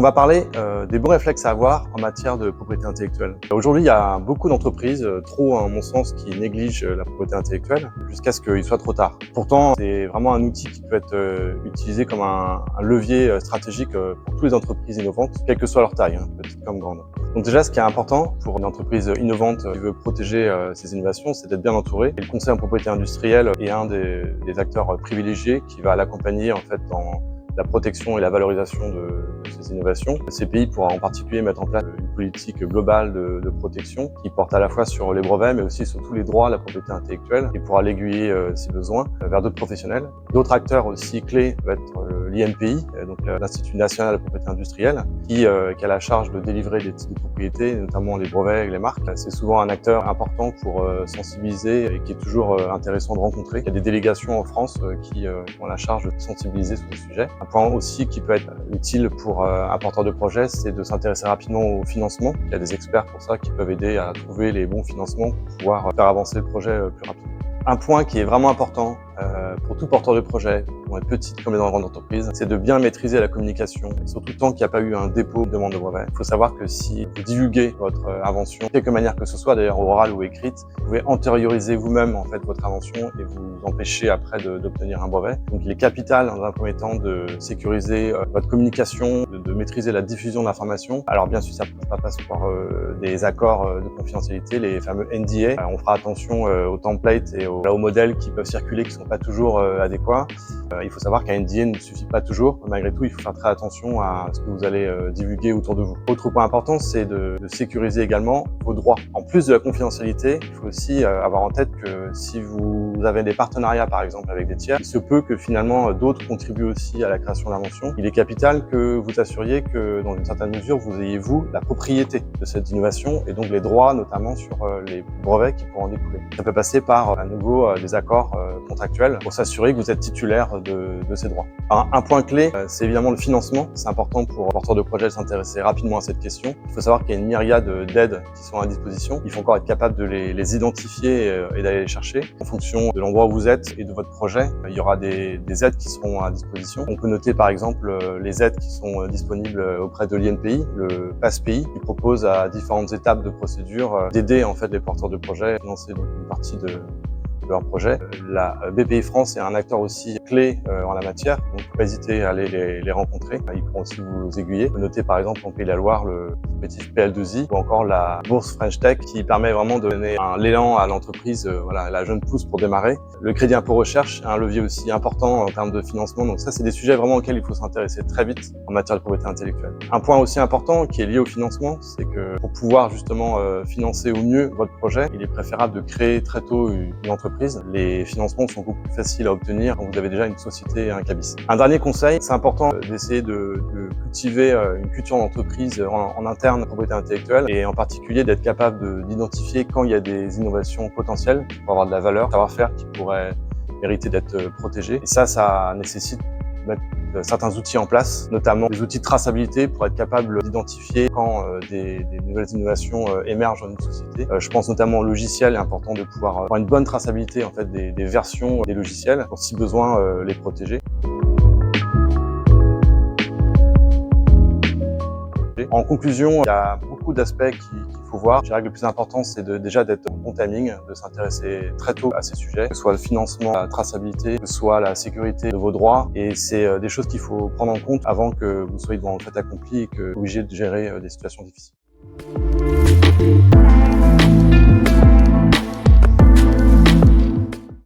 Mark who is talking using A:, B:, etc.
A: On va parler des bons réflexes à avoir en matière de propriété intellectuelle. Aujourd'hui, il y a beaucoup d'entreprises, trop à mon sens, qui négligent la propriété intellectuelle jusqu'à ce qu'il soit trop tard. Pourtant, c'est vraiment un outil qui peut être utilisé comme un levier stratégique pour toutes les entreprises innovantes, quelle que soit leur taille, petite comme grande. Donc déjà, ce qui est important pour une entreprise innovante qui veut protéger ses innovations, c'est d'être bien entouré. Et le conseil en propriété industrielle est un des acteurs privilégiés qui va l'accompagner en fait dans la protection et la valorisation de ces innovations. Le CPI pourra en particulier mettre en place une politique globale de protection qui porte à la fois sur les brevets mais aussi sur tous les droits à la propriété intellectuelle et pourra l'aiguiller si besoin vers d'autres professionnels. D'autres acteurs aussi clés va être l'INPI, donc l'Institut national de la propriété industrielle, qui a la charge de délivrer des titres de propriété, notamment les brevets et les marques. C'est souvent un acteur important pour sensibiliser et qui est toujours intéressant de rencontrer. Il y a des délégations en France qui ont la charge de sensibiliser sur ce sujet. Un point aussi qui peut être utile pour un porteur de projet, c'est de s'intéresser rapidement au financement. Il y a des experts pour ça qui peuvent aider à trouver les bons financements pour pouvoir faire avancer le projet plus rapidement. Un point qui est vraiment important pour tout porteur de projet, pour les petites comme les grandes entreprises, c'est de bien maîtriser la communication, surtout tant qu'il n'y a pas eu un dépôt de demande de brevet. Il faut savoir que si vous divulguez votre invention, de quelque manière que ce soit, d'ailleurs orale ou écrite, vous pouvez antérioriser vous-même en fait votre invention et vous empêcher après d'obtenir un brevet. Donc il est capital dans un premier temps de sécuriser votre communication, de maîtriser la diffusion de l'information. Alors bien sûr, ça passe par des accords de confidentialité, les fameux NDA. On fera attention aux templates et aux modèles qui peuvent circuler, qui sont pas toujours adéquats. Il faut savoir qu'un NDA ne suffit pas toujours. Malgré tout, il faut faire très attention à ce que vous allez divulguer autour de vous. Autre point important, c'est de sécuriser également vos droits. En plus de la confidentialité, il faut aussi avoir en tête que si vous avez des partenariats, par exemple, avec des tiers, il se peut que finalement d'autres contribuent aussi à la création d'inventions. Il est capital que vous assuriez que, dans une certaine mesure, vous ayez, vous, la propriété de cette innovation et donc les droits, notamment sur les brevets qui pourront en découler. Ça peut passer par, à nouveau, des accords contractuels pour s'assurer que vous êtes titulaire de ces droits. Alors, un point clé, c'est évidemment le financement. C'est important pour un porteur de projet de s'intéresser rapidement à cette question. Il faut savoir qu'il y a une myriade d'aides qui sont à disposition. Il faut encore être capable de les identifier et d'aller les chercher. En fonction de l'endroit où vous êtes et de votre projet, il y aura des aides qui seront à disposition. On peut noter par exemple les aides qui sont disponibles auprès de l'INPI, le PASSPI, qui propose à différentes étapes de procédure d'aider en fait les porteurs de projet à financer donc une partie de leur projet. La BPI France est un acteur aussi clé en la matière, donc il ne faut pas hésiter à aller les rencontrer. Ils pourront aussi vous aiguiller. On peut noter par exemple en Pays de la Loire le dispositif PL2I ou encore la bourse French Tech qui permet vraiment de donner un élan à l'entreprise, voilà, la jeune pousse pour démarrer. Le crédit impôt recherche est un levier aussi important en termes de financement, donc ça c'est des sujets vraiment auxquels il faut s'intéresser très vite en matière de propriété intellectuelle. Un point aussi important qui est lié au financement, c'est que pour pouvoir justement financer au mieux votre projet, il est préférable de créer très tôt une entreprise. Les financements sont beaucoup plus faciles à obtenir quand vous avez déjà une société, un cabis. Un dernier conseil, c'est important d'essayer de cultiver une culture d'entreprise en interne, propriété intellectuelle, et en particulier d'être capable d'identifier quand il y a des innovations potentielles pour avoir de la valeur, savoir-faire qui pourrait mériter d'être protégé. Et ça nécessite de mettre certains outils en place, notamment des outils de traçabilité pour être capable d'identifier quand des nouvelles innovations émergent dans une société. Je pense notamment au logiciel, il est important de pouvoir avoir une bonne traçabilité en fait des versions des logiciels pour si besoin les protéger. En conclusion, il y a beaucoup d'aspects qu'il faut voir. Je dirais que le plus important, c'est déjà d'être en bon timing, de s'intéresser très tôt à ces sujets, que ce soit le financement, la traçabilité, que ce soit la sécurité de vos droits. Et c'est des choses qu'il faut prendre en compte avant que vous soyez devant le fait accompli et que vous soyez obligé de gérer des situations difficiles.